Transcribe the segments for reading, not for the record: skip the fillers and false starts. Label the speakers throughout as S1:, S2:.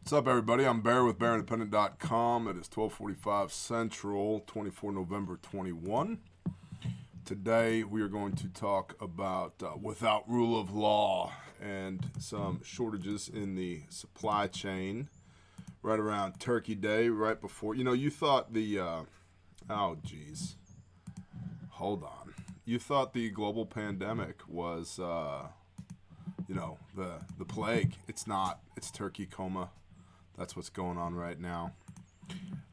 S1: What's up, everybody? I'm Bear with BearIndependent.com. It is 12:45 Central, 24 November 21. Today, we are going to talk about without rule of law and some shortages in the supply chain right around Turkey Day, right before. You thought the, hold on. You thought the global pandemic was, the plague. It's not. It's turkey coma. That's what's going on right now.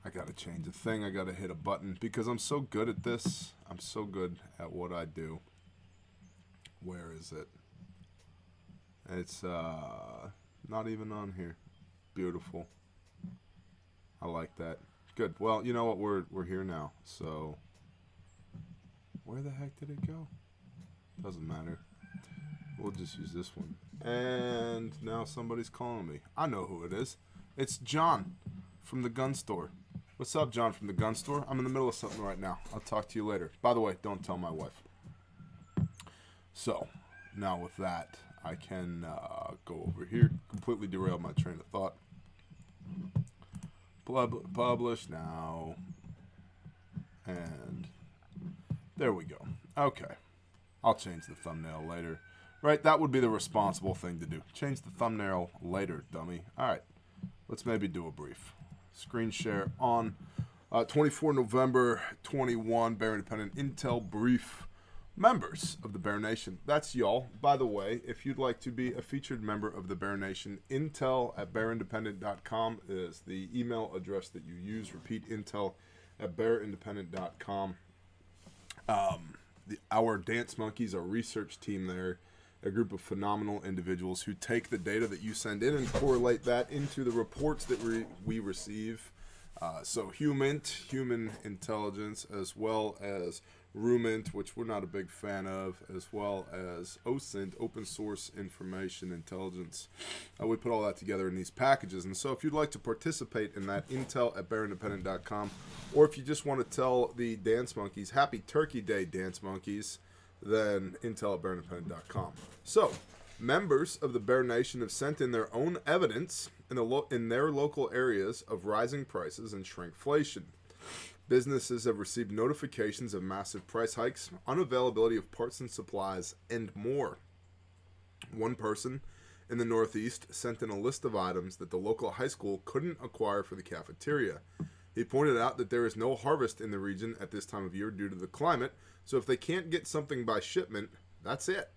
S1: I got to change a thing. I got to hit a button because I'm so good at this. I'm so good at what I do. Where is it? It's not even on here. Beautiful. I like that. Good. Well, you know what? We're here now. So where the heck did it go? Doesn't matter. We'll just use this one. And now somebody's calling me. I know who it is. It's John from the gun store. What's up, John from the gun store? I'm in the middle of something right now. I'll talk to you later. By the way, don't tell my wife. So, now with that, I can go over here. Completely derail my train of thought. Publish now. And there we go. Okay. I'll change the thumbnail later. Right, that would be the responsible thing to do. Change the thumbnail later, dummy. All right. Let's maybe do a brief screen share on 24 November 21, Bear Independent Intel Brief. Members of the Bear Nation. That's y'all. By the way, if you'd like to be a featured member of the Bear Nation, intel@bearindependent.com is the email address that you use. Repeat, intel@bearindependent.com. Our Dance Monkeys, our research team there, a group of phenomenal individuals who take the data that you send in and correlate that into the reports that we receive. So human intelligence, as well as Rumint, which we're not a big fan of, as well as OSINT, open source information intelligence. We put all that together in these packages. And so if you'd like to participate in that, intel@bearindependent.com, or if you just want to tell the Dance Monkeys, Happy Turkey Day, Dance Monkeys, then intel@bearindependent.com. So, members of the Bear Nation have sent in their own evidence in their local areas of rising prices and shrinkflation. Businesses have received notifications of massive price hikes, unavailability of parts and supplies, and more. One person in the Northeast sent in a list of items that the local high school couldn't acquire for the cafeteria. He pointed out that there is no harvest in the region at this time of year due to the climate, so if they can't get something by shipment, that's it.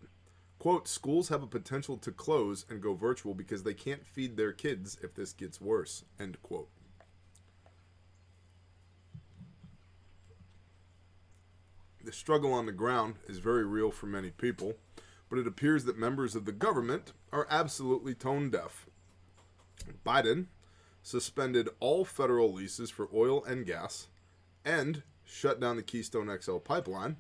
S1: Quote, schools have a potential to close and go virtual because they can't feed their kids if this gets worse, end quote. The struggle on the ground is very real for many people, but it appears that members of the government are absolutely tone deaf. Biden suspended all federal leases for oil and gas and shut down the Keystone XL pipeline,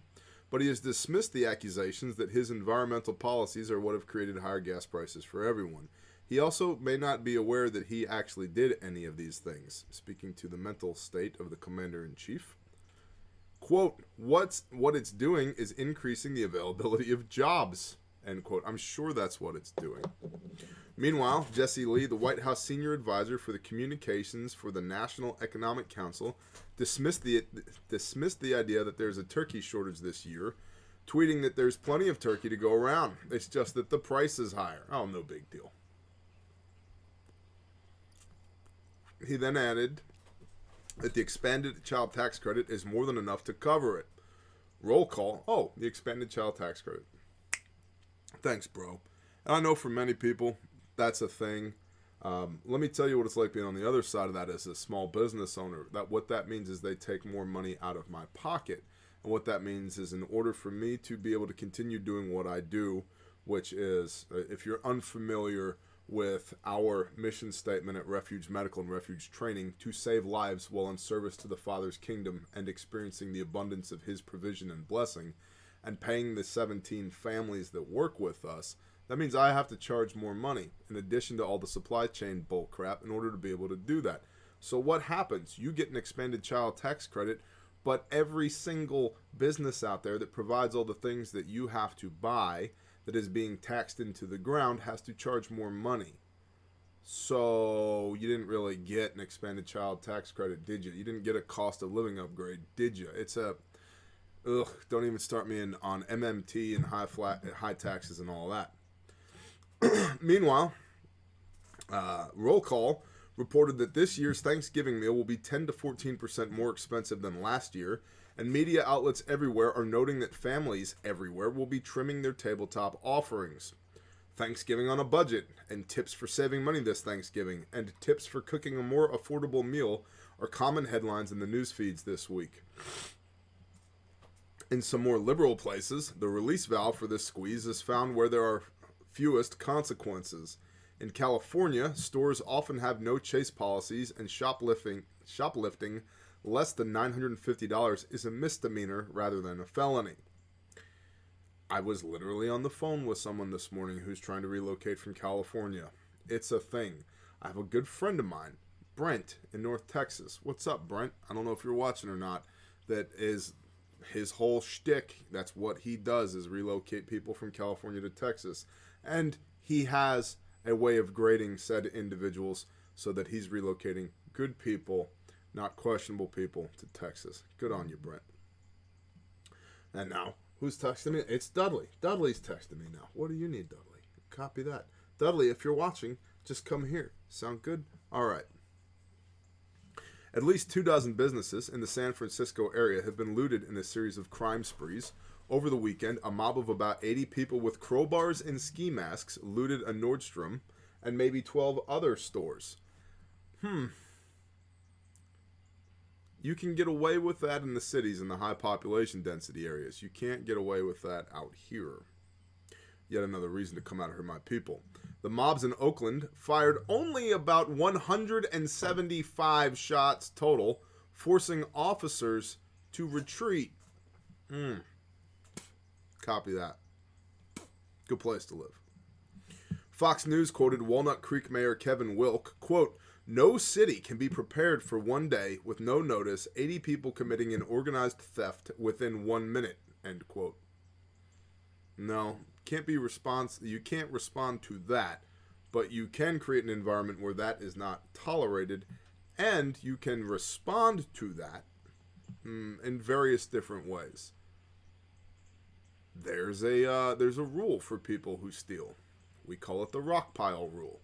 S1: but he has dismissed the accusations that his environmental policies are what have created higher gas prices for everyone. He also may not be aware that he actually did any of these things, speaking to the mental state of the commander-in-chief. Quote, what it's doing is increasing the availability of jobs, end quote. I'm sure that's what it's doing. Meanwhile, Jesse Lee, the White House senior advisor for the communications for the National Economic Council, dismissed the idea that there's a turkey shortage this year, tweeting that there's plenty of turkey to go around. It's just that the price is higher. Oh, no big deal. He then added that the expanded child tax credit is more than enough to cover it. Roll call. Oh, the expanded child tax credit. Thanks, bro. And I know for many people, that's a thing. Let me tell you what it's like being on the other side of that as a small business owner. What that means is they take more money out of my pocket. And what that means is in order for me to be able to continue doing what I do, which is, if you're unfamiliar with our mission statement at Refuge Medical and Refuge Training, to save lives while in service to the Father's kingdom and experiencing the abundance of his provision and blessing, and paying the 17 families that work with us, that means I have to charge more money in addition to all the supply chain bull crap in order to be able to do that. So what happens? You get an expanded child tax credit, but every single business out there that provides all the things that you have to buy that is being taxed into the ground has to charge more money. So you didn't really get an expanded child tax credit, did you? You didn't get a cost of living upgrade, did you? It's a don't even start me in on MMT and high taxes and all that. Meanwhile, Roll Call reported that this year's Thanksgiving meal will be 10 to 14% more expensive than last year, and media outlets everywhere are noting that families everywhere will be trimming their tabletop offerings. Thanksgiving on a budget, and tips for saving money this Thanksgiving, and tips for cooking a more affordable meal are common headlines in the news feeds this week. In some more liberal places, the release valve for this squeeze is found where there are fewest consequences. In California, stores often have no chase policies, and shoplifting less than $950 is a misdemeanor rather than a felony. I was literally on the phone with someone this morning who's trying to relocate from California. It's a thing. I have a good friend of mine, Brent, in North Texas. What's up, Brent? I don't know if you're watching or not. That is his whole shtick. That's what he does, is relocate people from California to Texas. And he has a way of grading said individuals so that he's relocating good people, not questionable people, to Texas. Good on you, Brent. And now, who's texting me? It's Dudley. Dudley's texting me now. What do you need, Dudley? Copy that. Dudley, if you're watching, just come here. Sound good? All right. At least 24 businesses in the San Francisco area have been looted in a series of crime sprees. Over the weekend, a mob of about 80 people with crowbars and ski masks looted a Nordstrom and maybe 12 other stores. You can get away with that in the cities in the high population density areas. You can't get away with that out here. Yet another reason to come out here, my people. The mobs in Oakland fired only about 175 shots total, forcing officers to retreat. Copy that. Good place to live. Fox News quoted Walnut Creek Mayor Kevin Wilk, quote, "No city can be prepared for one day with no notice, 80 people committing an organized theft within 1 minute," end quote. No, you can't respond to that, but you can create an environment where that is not tolerated, and you can respond to that in various different ways. There's a rule for people who steal. We call it the rock pile rule.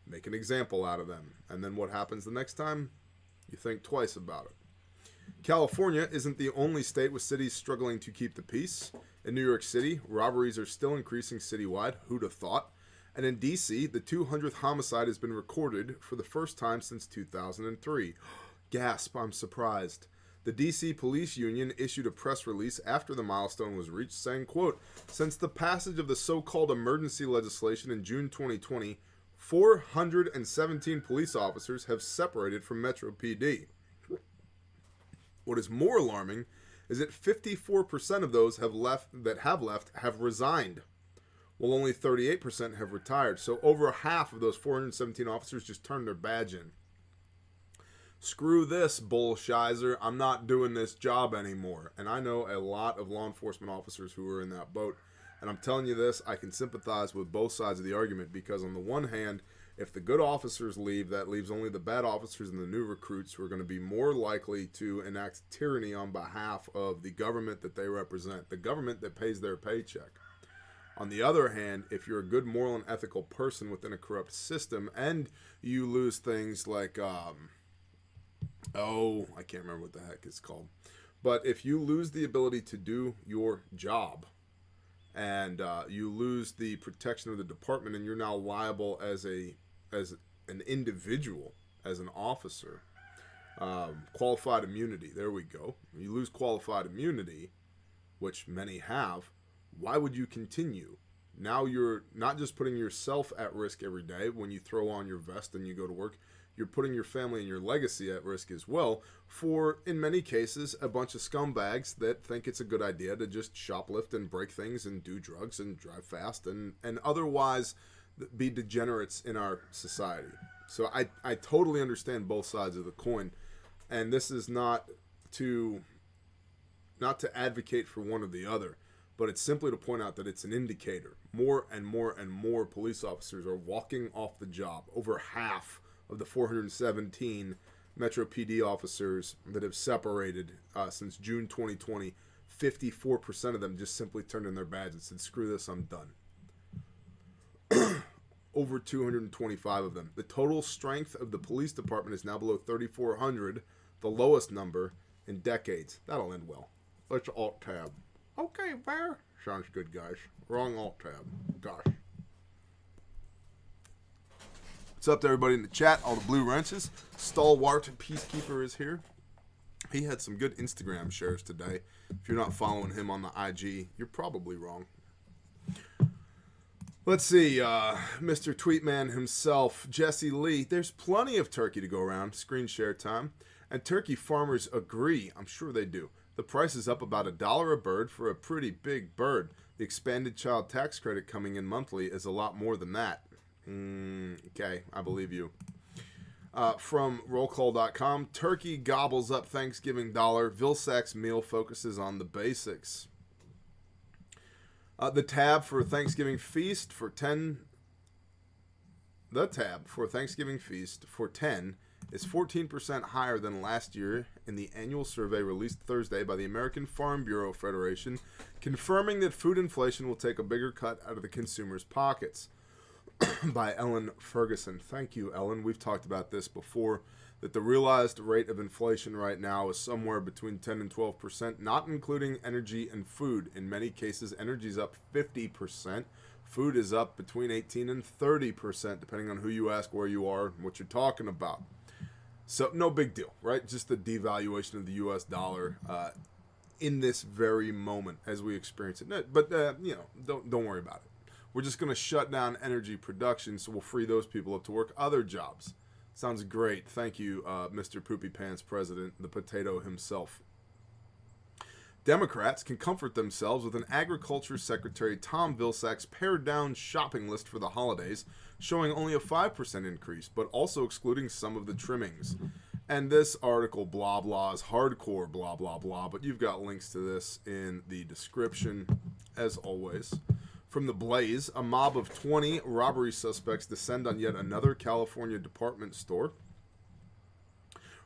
S1: Make an example out of them, and then what happens the next time? You think twice about it. California isn't the only state with cities struggling to keep the peace. In New York City, robberies are still increasing citywide. Who'd have thought? And in D.C., the 200th homicide has been recorded for the first time since 2003. Gasp, I'm surprised. The D.C. Police Union issued a press release after the milestone was reached, saying, quote, "Since the passage of the so-called emergency legislation in June 2020, 417 police officers have separated from Metro PD. What is more alarming is that 54% of those have resigned, while only 38% have retired. So over half of those 417 officers just turned their badge in. Screw this, bullshizer. I'm not doing this job anymore. And I know a lot of law enforcement officers who are in that boat. And I'm telling you this, I can sympathize with both sides of the argument, because on the one hand, if the good officers leave, that leaves only the bad officers and the new recruits who are going to be more likely to enact tyranny on behalf of the government that they represent, the government that pays their paycheck. On the other hand, if you're a good moral and ethical person within a corrupt system and you lose things like, I can't remember what the heck it's called. But if you lose the ability to do your job, and you lose the protection of the department, and you're now liable as an individual, as an officer. Qualified immunity, there we go. You lose qualified immunity, which many have. Why would you continue? Now you're not just putting yourself at risk every day when you throw on your vest and you go to work. You're putting your family and your legacy at risk as well for, in many cases, a bunch of scumbags that think it's a good idea to just shoplift and break things and do drugs and drive fast and otherwise be degenerates in our society. So I totally understand both sides of the coin, and this is not to advocate for one or the other, but it's simply to point out that it's an indicator. More and more and more police officers are walking off the job. Over half of the 417 Metro PD officers that have separated since June 2020, 54% of them just simply turned in their badge and said, screw this, I'm done. Over 225 of them. The total strength of the police department is now below 3,400, the lowest number in decades. That'll end well. Let's alt-tab. Okay, Bear. Sounds good, guys. Wrong alt-tab. Gosh. What's up to everybody in the chat? All the blue wrenches. Stalwart Peacekeeper is here. He had some good Instagram shares today. If you're not following him on the IG, you're probably wrong. Let's see, Mr. Tweetman himself, Jesse Lee. There's plenty of turkey to go around. Screen share time. And turkey farmers agree. I'm sure they do. The price is up about $1 a bird for a pretty big bird. The expanded child tax credit coming in monthly is a lot more than that. Okay, I believe you. From rollcall.com, turkey gobbles up Thanksgiving dollar. Vilsack's meal focuses on the basics. The tab for Thanksgiving feast for 10 is 14% higher than last year in the annual survey released Thursday by the American Farm Bureau Federation, confirming that food inflation will take a bigger cut out of the consumers' pockets. By Ellen Ferguson. Thank you, Ellen. We've talked about this before, that the realized rate of inflation right now is somewhere between 10 and 12%, not including energy and food. In many cases, energy is up 50%. Food is up between 18 and 30%, depending on who you ask, where you are, and what you're talking about. So, no big deal, right? Just the devaluation of the U.S. dollar in this very moment as we experience it. But, don't worry about it. We're just going to shut down energy production, so we'll free those people up to work other jobs. Sounds great. Thank you, Mr. Poopy Pants President, the potato himself. Democrats can comfort themselves with an Agriculture Secretary Tom Vilsack's pared-down shopping list for the holidays, showing only a 5% increase, but also excluding some of the trimmings. And this article, blah, blah, is hardcore, blah, blah, blah, but you've got links to this in the description, as always. From the Blaze, a mob of 20 robbery suspects descend on yet another California department store.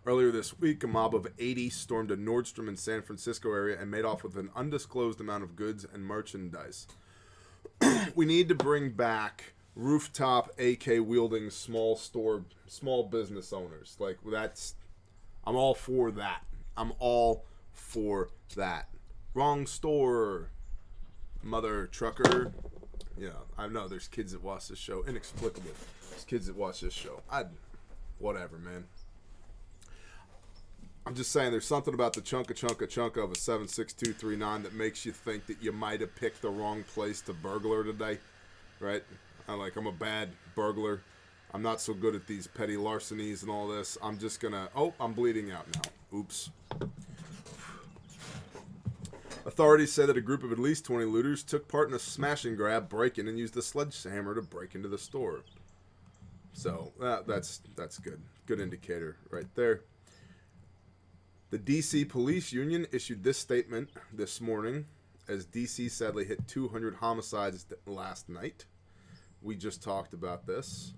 S1: Earlier this week, a mob of 80 stormed a Nordstrom in San Francisco area and made off with an undisclosed amount of goods and merchandise. We need to bring back rooftop AK-wielding small business owners. Like, I'm all for that. I'm all for that. Wrong store. Mother trucker. Yeah, I know there's kids that watch this show. Inexplicable. There's kids that watch this show. Whatever, man. I'm just saying there's something about the chunk of a 76239 that makes you think that you might have picked the wrong place to burglar today, right? I'm a bad burglar. I'm not so good at these petty larcenies and all this. I'm just gonna, I'm bleeding out now. Oops. Authorities say that a group of at least 20 looters took part in a smash and grab break-in and used a sledgehammer to break into the store. So that's good. Good indicator right there. The D.C. Police Union issued this statement this morning as D.C. sadly hit 200 homicides last night. We just talked about this.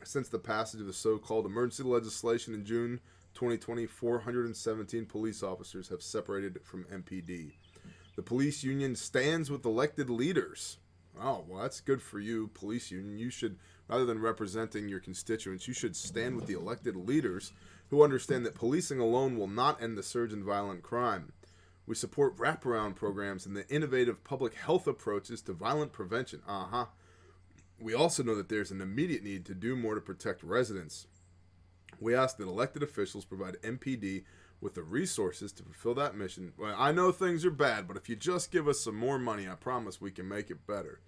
S1: Since the passage of the so-called emergency legislation in June 2020, 417 police officers have separated from MPD. The police union stands with elected leaders. Oh, well, that's good for you, police union. You should, rather than representing your constituents, you should stand with the elected leaders who understand that policing alone will not end the surge in violent crime. We support wraparound programs and the innovative public health approaches to violent prevention. We also know that there's an immediate need to do more to protect residents. We ask that elected officials provide MPD with the resources to fulfill that mission. Well, I know things are bad, but if you just give us some more money, I promise we can make it better.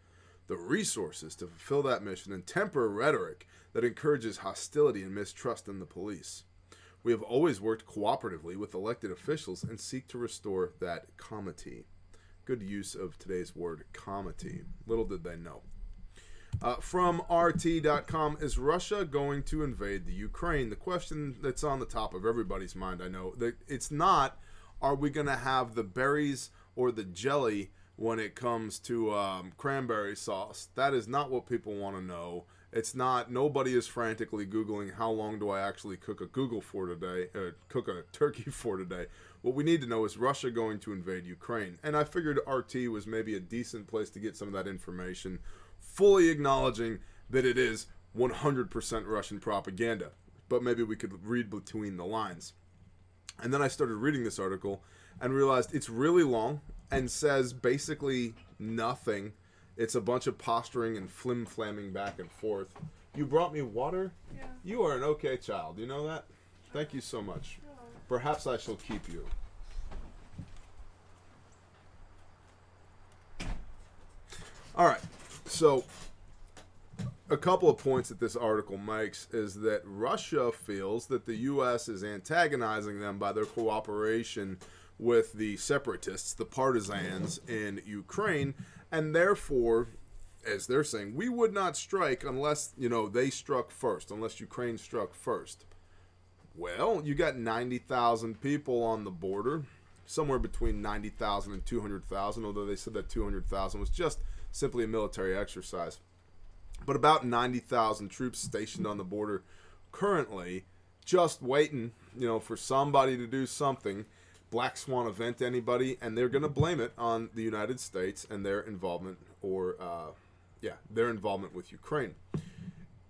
S1: The resources to fulfill that mission and temper rhetoric that encourages hostility and mistrust in the police. We have always worked cooperatively with elected officials and seek to restore that comity. Good use of today's word, comity. Little did they know. From RT.com, is Russia going to invade the Ukraine? The question that's on the top of everybody's mind, I know. It's not Are we going to have the berries or the jelly when it comes to cranberry sauce? That is not what people want to know. It's not. Nobody is frantically Googling how long do I actually cook a cook a turkey for today. What we need to know is Russia going to invade Ukraine, and I figured RT was maybe a decent place to get some of that information, fully acknowledging that it is 100% Russian propaganda. But maybe we could read between the lines. And then I started reading this article and realized it's really long and says basically nothing. It's a bunch of posturing and flim-flamming back and forth. You brought me water?
S2: Yeah.
S1: You are an okay child. You know that? Thank you so much. Perhaps I shall keep you. All right. So a couple of points that this article makes is that Russia feels that the U.S. is antagonizing them by their cooperation with the separatists, the partisans in Ukraine, and therefore, as they're saying, we would not strike unless, they struck first, unless Ukraine struck first. Well, you got 90,000 people on the border, somewhere between 90,000 and 200,000, although they said that 200,000 was just simply a military exercise. But about 90,000 troops stationed on the border currently, just waiting, for somebody to do something. Black Swan event anybody, and they're going to blame it on the United States and their involvement, their involvement with Ukraine.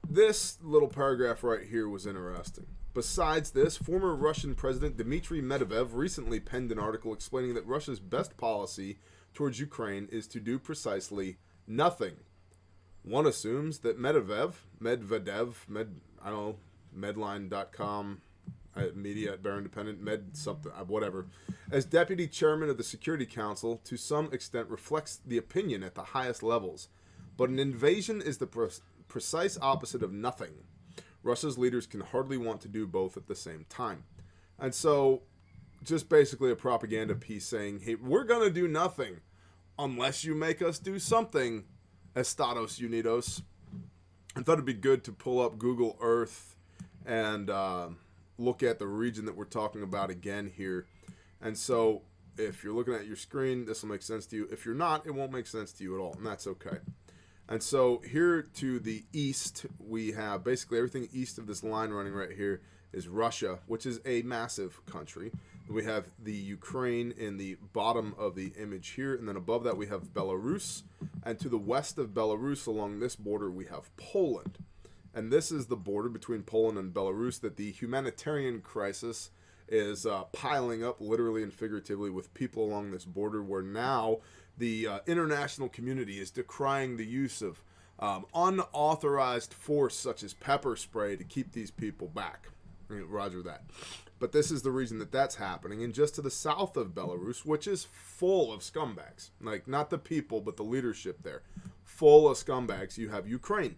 S1: This little paragraph right here was interesting. Besides this, former Russian President Dmitry Medvedev recently penned an article explaining that Russia's best policy towards Ukraine is to do precisely nothing. One assumes that Medline.com, media at Bear Independent, whatever, as deputy chairman of the Security Council, to some extent reflects the opinion at the highest levels. But an invasion is the precise opposite of nothing. Russia's leaders can hardly want to do both at the same time. And so, just basically a propaganda piece saying, hey, we're going to do nothing unless you make us do something, Estados Unidos. I thought it'd be good to pull up Google Earth and look at the region that we're talking about again here. And so if you're looking at your screen, this will make sense to you. If you're not, it won't make sense to you at all, and that's okay. And so here to the east, we have basically everything east of this line running right here is Russia, which is a massive country. We have the Ukraine in the bottom of the image here, and then above that we have Belarus. And to the west of Belarus along this border, we have Poland. And this is the border between Poland and Belarus that the humanitarian crisis is piling up literally and figuratively with people along this border, where now the international community is decrying the use of unauthorized force such as pepper spray to keep these people back. Roger that. But this is the reason that that's happening. And just to the south of Belarus, which is full of scumbags, like not the people, but the leadership there, full of scumbags, you have Ukraine,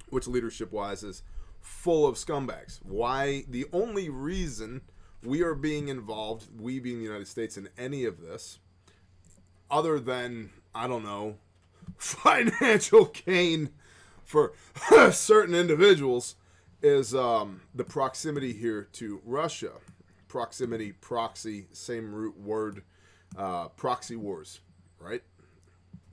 S1: which leadership-wise is full of scumbags. Why? The only reason we are being involved, we being the United States, in any of this, other than, I don't know, financial gain for certain individuals, is the proximity here to Russia. Proximity, proxy, same root word, proxy wars, right?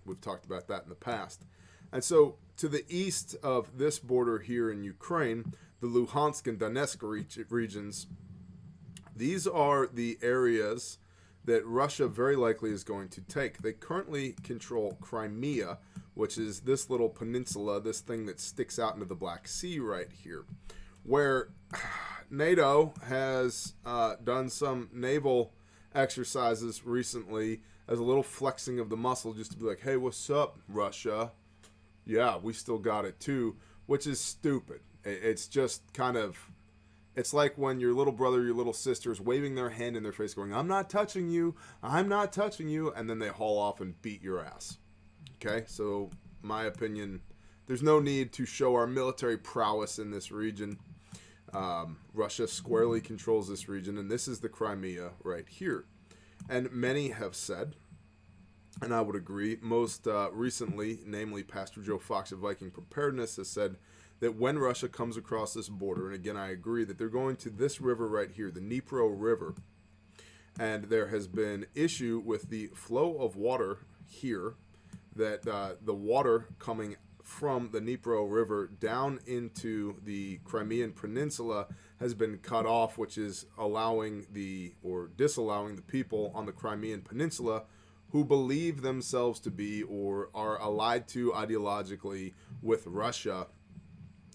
S1: We've talked about that in the past. And so to the east of this border here in Ukraine, the Luhansk and Donetsk regions, these are the areas that Russia very likely is going to take. They currently control Crimea, which is this little peninsula, this thing that sticks out into the Black Sea right here, where NATO has done some naval exercises recently as a little flexing of the muscle, just to be like, hey, what's up, Russia? Yeah, we still got it too, which is stupid. It's just kind of, it's like when your little brother, your little sister is waving their hand in their face going, I'm not touching you, I'm not touching you, and then they haul off and beat your ass. Okay, so my opinion, there's no need to show our military prowess in this region. Russia squarely controls this region, and this is the Crimea right here. And many have said, and I would agree, most recently, namely Pastor Joe Fox of Viking Preparedness, has said that when Russia comes across this border, and again I agree, that they're going to this river right here, the Dnipro River, and there has been issue with the flow of water here, that the water coming from the Dnipro River down into the Crimean Peninsula has been cut off, which is allowing or disallowing the people on the Crimean Peninsula who believe themselves to be or are allied to ideologically with Russia,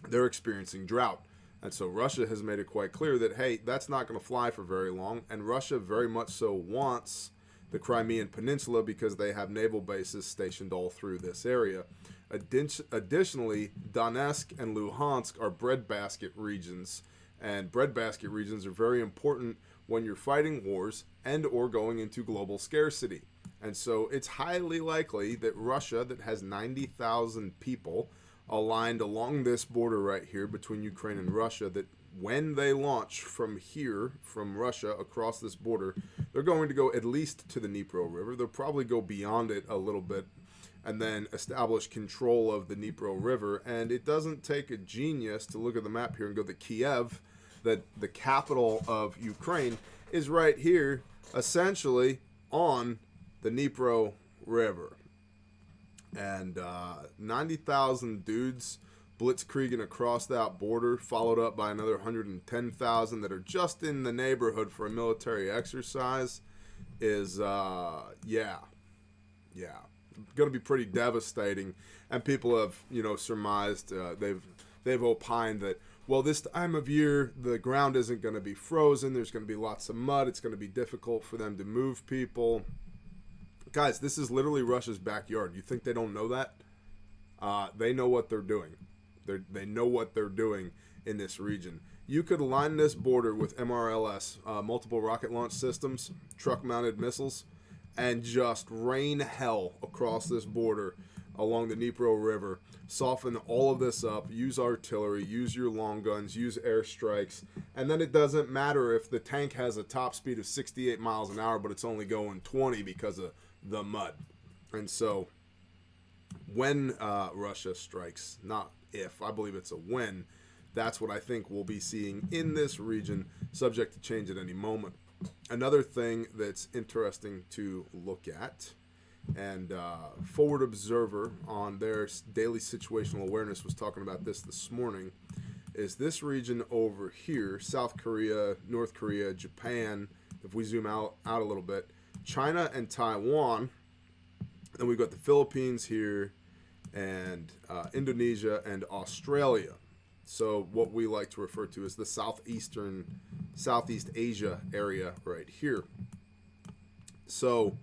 S1: they're experiencing drought. And so Russia has made it quite clear that, hey, that's not going to fly for very long. And Russia very much so wants the Crimean Peninsula because they have naval bases stationed all through this area. Additionally, Donetsk and Luhansk are breadbasket regions. And breadbasket regions are very important when you're fighting wars and or going into global scarcity. And so it's highly likely that Russia, that has 90,000 people aligned along this border right here between Ukraine and Russia, that when they launch from here, from Russia, across this border, they're going to go at least to the Dnipro River. They'll probably go beyond it a little bit and then establish control of the Dnipro River. And it doesn't take a genius to look at the map here and go to Kiev, that the capital of Ukraine is right here, essentially on the Dnipro River. And 90,000 dudes blitzkrieging across that border, followed up by another 110,000 that are just in the neighborhood for a military exercise, is going to be pretty devastating. And people have, surmised, they've opined that, well, this time of year the ground isn't going to be frozen, there's going to be lots of mud, it's going to be difficult for them to move people. Guys, this is literally Russia's backyard. You think they don't know that? They know what they're doing. They know what they're doing in this region. You could line this border with MRLS, multiple rocket launch systems, truck-mounted missiles, and just rain hell across this border along the Dnipro River. Soften all of this up, use artillery, use your long guns, use airstrikes, and then it doesn't matter if the tank has a top speed of 68 miles an hour, but it's only going 20 because of the mud. And so when Russia strikes, not if, I believe it's a when, that's what I think we'll be seeing in this region, subject to change at any moment. Another thing that's interesting to look at, and Forward Observer on their daily situational awareness was talking about this morning, is this region over here, South Korea, North Korea, Japan, if we zoom out a little bit, China and Taiwan, and we've got the Philippines here, and Indonesia and Australia. So what we like to refer to as the Southeast Asia area right here. So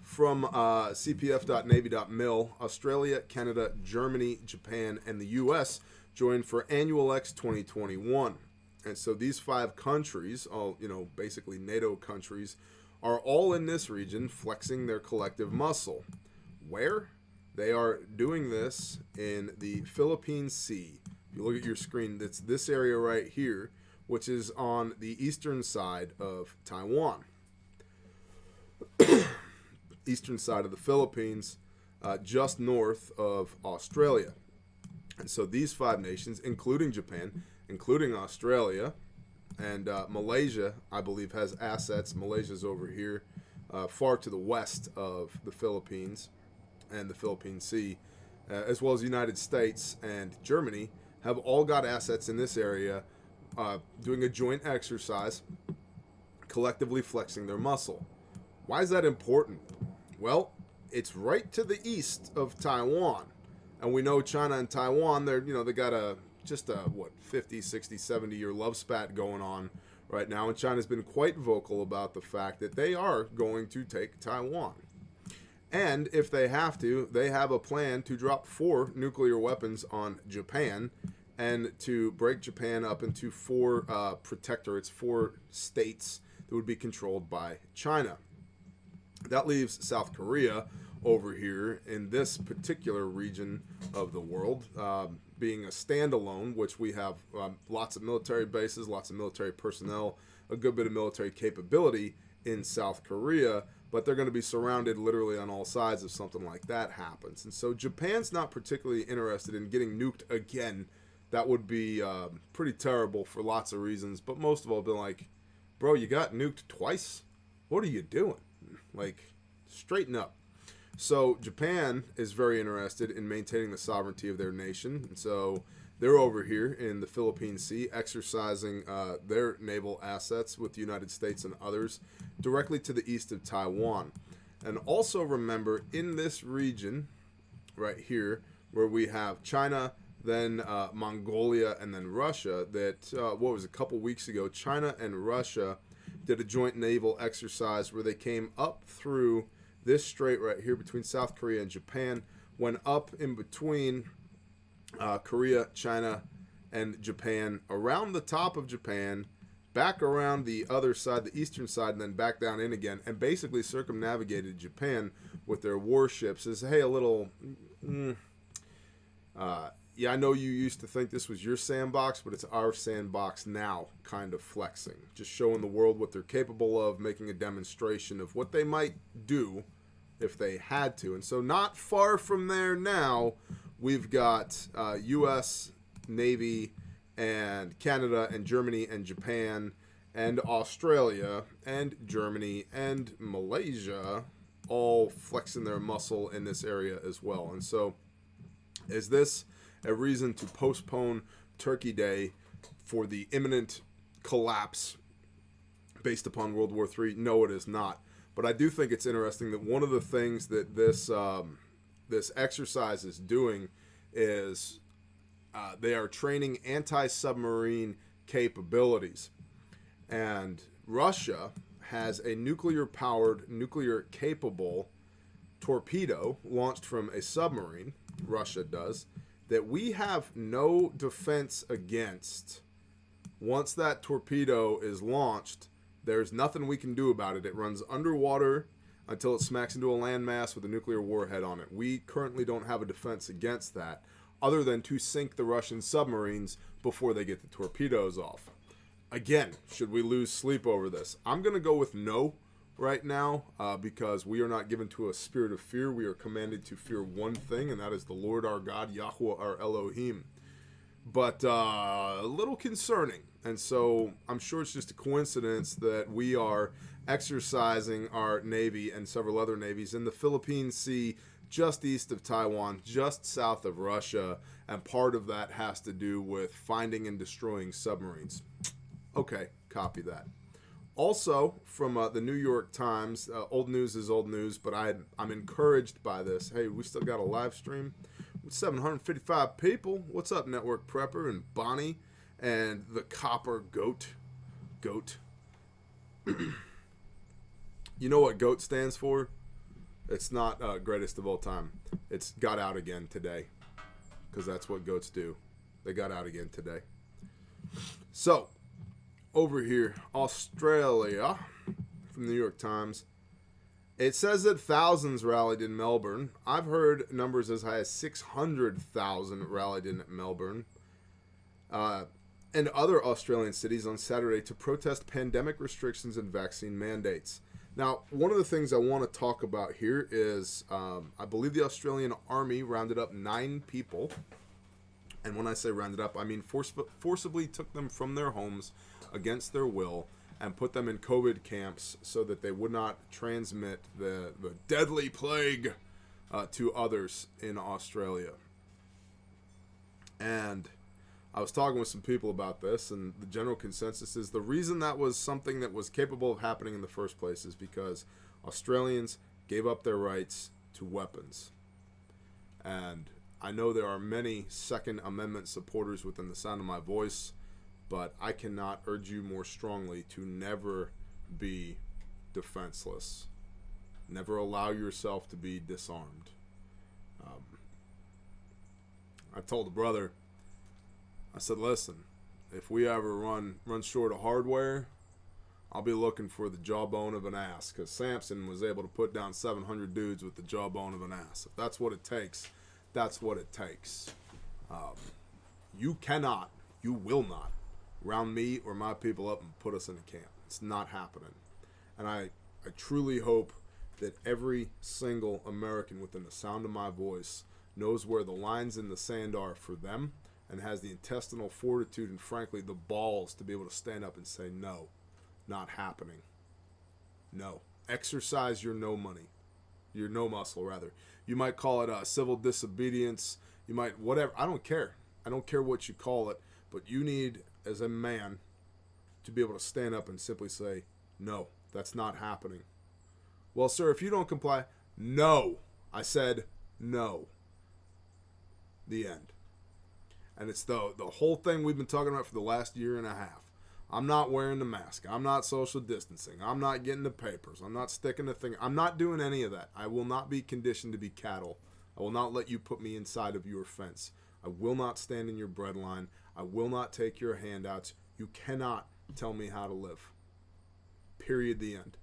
S1: from cpf.navy.mil, Australia, Canada, Germany, Japan, and the U.S. joined for Annual X 2021. And so these 5 countries, all basically NATO countries, are all in this region flexing their collective muscle. Where? They are doing this in the Philippine Sea. If you look at your screen, that's this area right here, which is on the eastern side of Taiwan. Eastern side of the Philippines, just north of Australia. And so these 5 nations, including Japan, including Australia, and Malaysia, I believe, has assets. Malaysia's over here, far to the west of the Philippines and the Philippine Sea, as well as the United States and Germany, have all got assets in this area, doing a joint exercise, collectively flexing their muscle. Why is that important? Well, it's right to the east of Taiwan. And we know China and Taiwan, they got a 50, 60, 70-year love spat going on right now. And China's been quite vocal about the fact that they are going to take Taiwan. And if they have to, they have a plan to drop 4 nuclear weapons on Japan and to break Japan up into 4 protectorates, 4 states that would be controlled by China. That leaves South Korea over here in this particular region of the world, being a standalone, which we have lots of military bases, lots of military personnel, a good bit of military capability in South Korea, but they're going to be surrounded literally on all sides if something like that happens. And so Japan's not particularly interested in getting nuked again. That would be pretty terrible for lots of reasons, but most of all, been like, bro, you got nuked twice? what are you doing? Like, straighten up. So Japan is very interested in maintaining the sovereignty of their nation. And so they're over here in the Philippine Sea exercising their naval assets with the United States and others directly to the east of Taiwan. And also remember, in this region right here, where we have China, then Mongolia, and then Russia, that, what was it, a couple weeks ago, China and Russia did a joint naval exercise where they came up through this strait right here between South Korea and Japan, went up in between Korea, China, and Japan, around the top of Japan, back around the other side, the eastern side, and then back down in again, and basically circumnavigated Japan with their warships. As, hey, a little... yeah, I know you used to think this was your sandbox, but it's our sandbox now, kind of flexing. Just showing the world what they're capable of, making a demonstration of what they might do if they had to. And so not far from there now, we've got U.S. Navy and Canada and Germany and Japan and Australia and Germany and Malaysia all flexing their muscle in this area as well. And so is this a reason to postpone Turkey Day for the imminent collapse based upon World War III? No, it is not. But I do think it's interesting that one of the things that this exercise is doing is they are training anti-submarine capabilities. And Russia has a nuclear-powered, nuclear-capable torpedo launched from a submarine, Russia does, that we have no defense against. Once that torpedo is launched, there's nothing we can do about it. It runs underwater until it smacks into a landmass with a nuclear warhead on it. We currently don't have a defense against that, other than to sink the Russian submarines before they get the torpedoes off. Again, should we lose sleep over this? I'm going to go with no right now, because we are not given to a spirit of fear. We are commanded to fear one thing, and that is the Lord our God, Yahweh our Elohim. But a little concerning. And so I'm sure it's just a coincidence that we are exercising our Navy and several other navies in the Philippine Sea, just east of Taiwan, just south of Russia, and part of that has to do with finding and destroying submarines. Okay, copy that. Also, from the New York Times, old news is old news, but I'm encouraged by this. Hey, we still got a live stream with 755 people. What's up, Network Prepper and Bonnie and the Copper Goat? You know what GOAT stands for? It's not greatest of all time. It's got out again today, because that's what goats do. They got out again today. So, over here, Australia, from the New York Times. It says that thousands rallied in Melbourne. I've heard numbers as high as 600,000 rallied in Melbourne and other Australian cities on Saturday to protest pandemic restrictions and vaccine mandates. Now, one of the things I want to talk about here is I believe the Australian Army rounded up 9 people. And when I say rounded up, I mean forcibly took them from their homes against their will and put them in COVID camps so that they would not transmit the deadly plague to others in Australia. And I was talking with some people about this, and the general consensus is the reason that was something that was capable of happening in the first place is because Australians gave up their rights to weapons. And I know there are many Second Amendment supporters within the sound of my voice, but I cannot urge you more strongly to never be defenseless. Never allow yourself to be disarmed. I told a brother, I said, listen, if we ever run short of hardware, I'll be looking for the jawbone of an ass, because Samson was able to put down 700 dudes with the jawbone of an ass. If that's what it takes, that's what it takes. You cannot, you will not round me or my people up and put us in a camp. It's not happening. And I truly hope that every single American within the sound of my voice knows where the lines in the sand are for them and has the intestinal fortitude and, frankly, the balls to be able to stand up and say, no, not happening. No. Exercise your no money. Your no muscle, rather. You might call it civil disobedience. You might, whatever. I don't care. I don't care what you call it. But you need, as a man, to be able to stand up and simply say, no, that's not happening. Well, sir, if you don't comply, no. I said no. The end. And it's the whole thing we've been talking about for the last year and a half. I'm not wearing the mask. I'm not social distancing. I'm not getting the papers. I'm not sticking the thing. I'm not doing any of that. I will not be conditioned to be cattle. I will not let you put me inside of your fence. I will not stand in your breadline. I will not take your handouts. You cannot tell me how to live. Period. The end.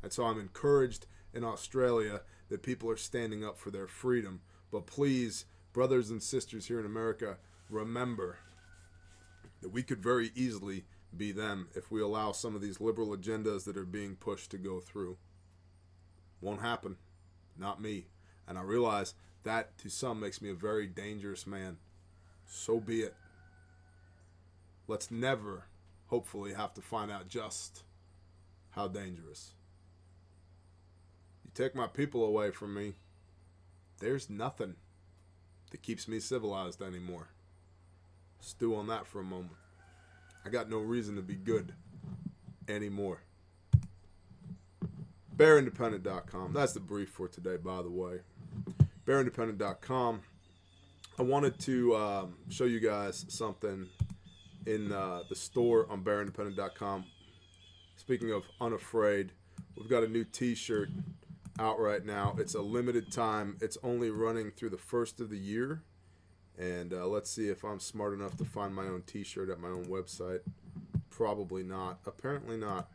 S1: And so I'm encouraged in Australia that people are standing up for their freedom. But please, brothers and sisters here in America, remember that we could very easily be them if we allow some of these liberal agendas that are being pushed to go through. Won't happen. Not me. And I realize that to some makes me a very dangerous man. So be it. Let's never, hopefully, have to find out just how dangerous. You take my people away from me, there's nothing that keeps me civilized anymore. Stew on that for a moment. I got no reason to be good anymore. BearIndependent.com. That's the brief for today, by the way. BearIndependent.com. I wanted to show you guys something in the store on BearIndependent.com. Speaking of unafraid, we've got a new t-shirt out right now. It's a limited time. It's only running through the first of the year. And let's see if I'm smart enough to find my own t-shirt at my own website. Probably not. Apparently not.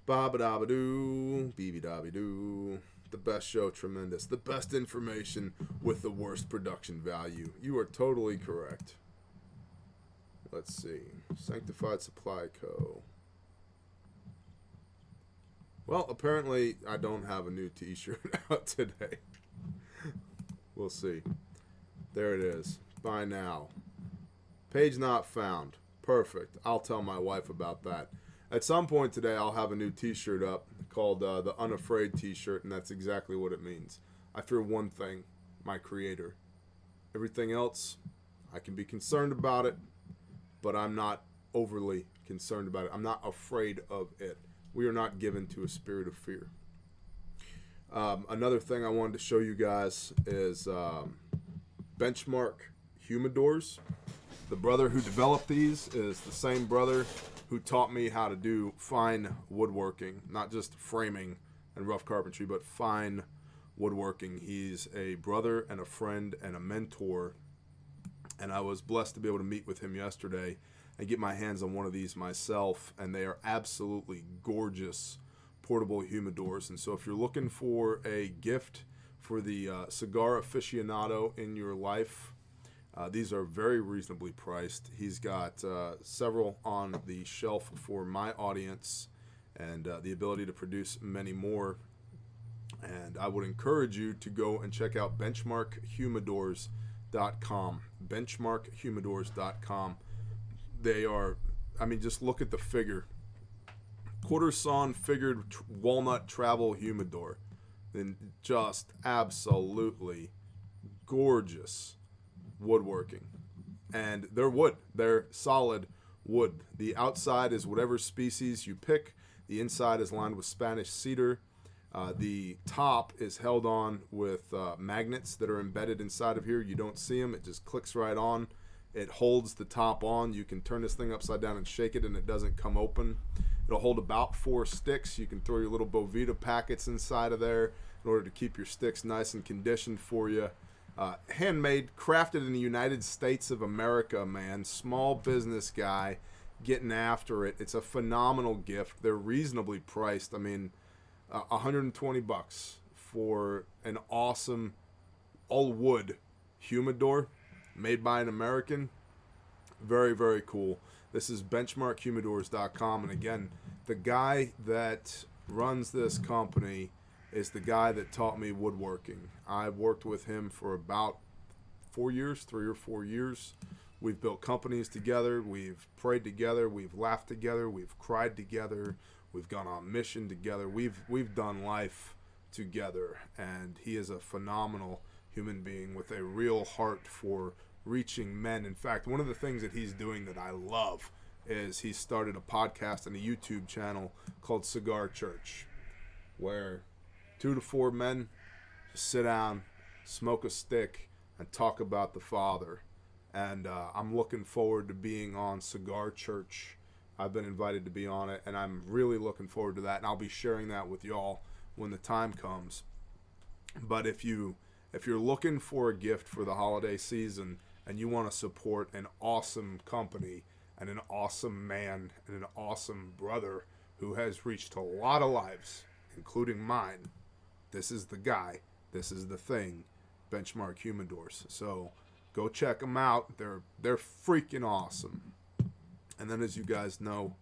S1: Ba-ba-da-ba-doo, beeby-da-be-doo. The best show, tremendous. The best information with the worst production value. You are totally correct. Let's see. Sanctified Supply Co. Well, apparently I don't have a new t-shirt out today. We'll see. There it is. Buy now. Page not found. Perfect. I'll tell my wife about that. At some point today, I'll have a new t-shirt up called the Unafraid t-shirt, and that's exactly what it means. I fear one thing, my creator. Everything else, I can be concerned about it, but I'm not overly concerned about it. I'm not afraid of it. We are not given to a spirit of fear. Another thing I wanted to show you guys is Benchmark Humidors. The brother who developed these is the same brother who taught me how to do fine woodworking, not just framing and rough carpentry, but fine woodworking. He's a brother and a friend and a mentor, and I was blessed to be able to meet with him yesterday and get my hands on one of these myself, and they are absolutely gorgeous portable humidors. And so if you're looking for a gift for the cigar aficionado in your life, these are very reasonably priced. He's got several on the shelf for my audience and the ability to produce many more. And I would encourage you to go and check out benchmarkhumidors.com. benchmarkhumidors.com. They are, I mean, just look at the figure. Quarter sawn figured walnut travel humidor. Then just absolutely gorgeous woodworking. And they're wood. They're solid wood. The outside is whatever species you pick. The inside is lined with Spanish cedar. The top is held on with magnets that are embedded inside of here. You don't see them. It just clicks right on. It holds the top on. You can turn this thing upside down and shake it, and it doesn't come open. It'll hold about 4 sticks. You can throw your little Bovita packets inside of there in order to keep your sticks nice and conditioned for you. Handmade, crafted in the United States of America, man. Small business guy getting after it. It's a phenomenal gift. They're reasonably priced. I mean, $120 for an awesome all-wood humidor made by an American. Very, very cool. This is benchmarkhumidors.com. And again, the guy that runs this company is the guy that taught me woodworking. I've worked with him for about 4 years, 3 or 4 years. We've built companies together. We've prayed together. We've laughed together. We've cried together. We've gone on mission together. We've done life together, and he is a phenomenal human being with a real heart for reaching men. In fact, one of the things that he's doing that I love is he started a podcast and a YouTube channel called Cigar Church, where 2 to 4 men just sit down, smoke a stick, and talk about the Father. And I'm looking forward to being on Cigar Church. I've been invited to be on it, and I'm really looking forward to that. And I'll be sharing that with y'all when the time comes. But if you're looking for a gift for the holiday season and you want to support an awesome company and an awesome man and an awesome brother who has reached a lot of lives, including mine, this is the guy, this is the thing, Benchmark Humidors. So go check them out. They're freaking awesome. And then, as you guys know,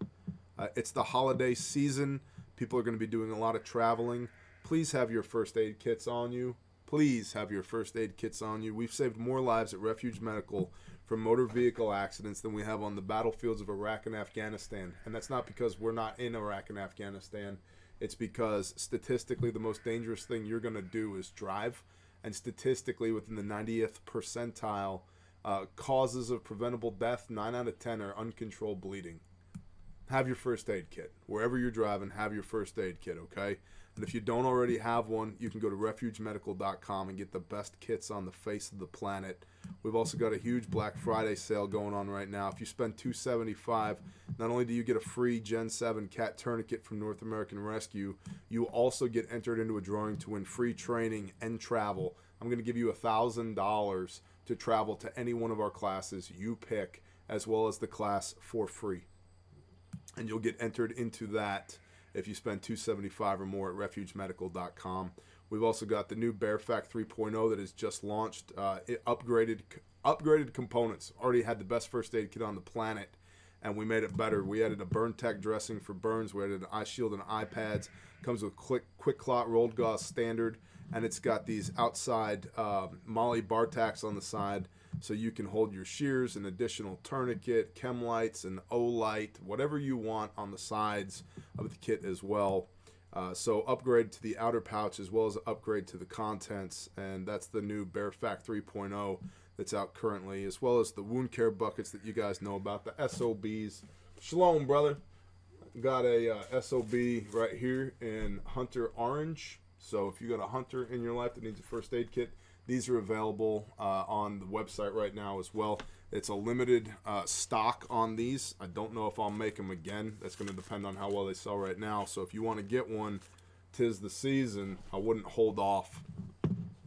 S1: it's the holiday season. People are going to be doing a lot of traveling. Please have your first aid kits on you. Please have your first aid kits on you. We've saved more lives at Refuge Medical from motor vehicle accidents than we have on the battlefields of Iraq and Afghanistan. And that's not because we're not in Iraq and Afghanistan. It's because statistically the most dangerous thing you're going to do is drive. And statistically within the 90th percentile, causes of preventable death, 9 out of 10 are uncontrolled bleeding. Have your first aid kit. Wherever you're driving, have your first aid kit, okay? And if you don't already have one, you can go to refugemedical.com and get the best kits on the face of the planet. We've also got a huge Black Friday sale going on right now. If you spend $275, not only do you get a free Gen 7 cat tourniquet from North American Rescue, you also get entered into a drawing to win free training and travel. I'm going to give you $1,000 to travel to any one of our classes you pick, as well as the class for free. And you'll get entered into that if you spend $275 or more at refugemedical.com. We've also got the new BearFact 3.0 that has just launched. It upgraded components. Already had the best first aid kit on the planet, and we made it better. We added a burn tech dressing for burns. We added an eye shield and eye pads. Comes with quick clot rolled gauze standard, and it's got these outside Molly bar tacks on the side, so you can hold your shears, an additional tourniquet, chem lights, an O-light, whatever you want on the sides of the kit as well. So upgrade to the outer pouch as well as upgrade to the contents, and that's the new BearFact 3.0 that's out currently, as well as the wound care buckets that you guys know about, the SOBs. Shalom, brother. Got a SOB right here in Hunter Orange. So if you got a hunter in your life that needs a first aid kit, these are available on the website right now as well. It's a limited stock on these. I don't know if I'll make them again. That's going to depend on how well they sell right now. So if you want to get one, 'tis the season. I wouldn't hold off.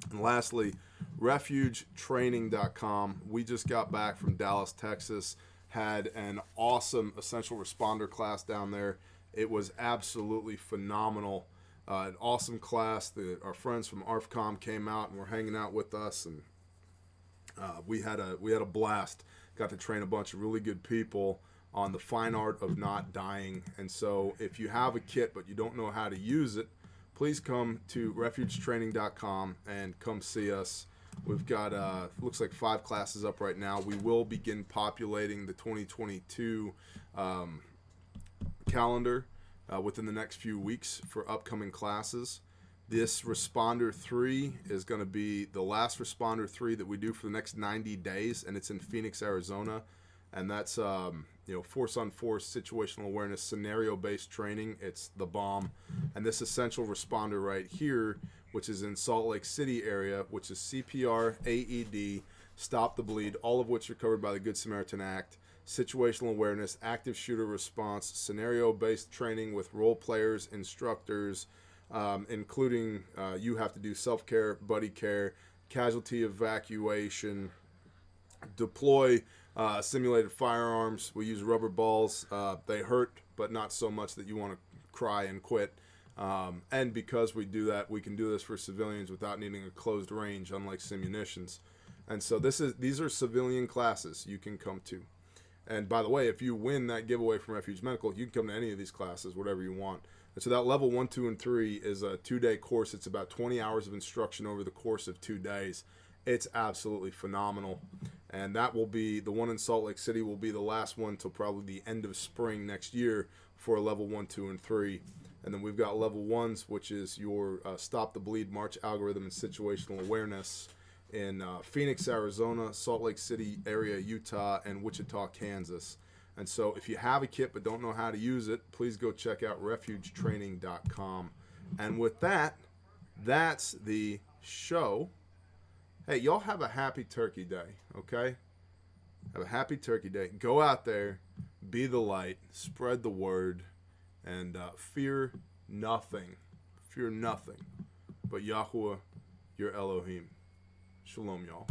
S1: And lastly, refugetraining.com. We just got back from Dallas, Texas. Had an awesome essential responder class down there. It was absolutely phenomenal. An awesome class. Our friends from ARFCOM came out and were hanging out with us, and we had a blast. Got to train a bunch of really good people on the fine art of not dying. And so if you have a kit but you don't know how to use it, please come to refugetraining.com and come see us. We've got looks like 5 classes up right now. We will begin populating the 2022 calendar within the next few weeks for upcoming classes. This Responder 3 is going to be the last Responder 3 that we do for the next 90 days, and it's in Phoenix, Arizona. And that's force-on-force situational awareness, scenario-based training. It's the bomb. And this Essential Responder right here, which is in Salt Lake City area, which is CPR, AED, Stop the Bleed, all of which are covered by the Good Samaritan Act. Situational awareness, active shooter response, scenario-based training with role players, instructors, including you have to do self-care, buddy care, casualty evacuation, deploy simulated firearms. We use rubber balls. They hurt, but not so much that you want to cry and quit. And because we do that, we can do this for civilians without needing a closed range, unlike simunitions. And so these are civilian classes you can come to. And by the way, if you win that giveaway from Refuge Medical, you can come to any of these classes, whatever you want. And so that level 1, 2, and 3 is a 2-day course. It's about 20 hours of instruction over the course of 2 days. It's absolutely phenomenal. And that will be, the one in Salt Lake City will be the last one till probably the end of spring next year, for a level 1, 2, and 3. And then we've got level 1s, which is your Stop the Bleed March algorithm and situational awareness in Phoenix, Arizona, Salt Lake City area, Utah, and Wichita, Kansas. And so if you have a kit but don't know how to use it, please go check out refugetraining.com. And with that, that's the show. Hey, y'all have a happy Turkey Day, okay? Have a happy Turkey Day. Go out there, be the light, spread the word, and fear nothing. Fear nothing but Yahuwah, your Elohim. Shalom, y'all.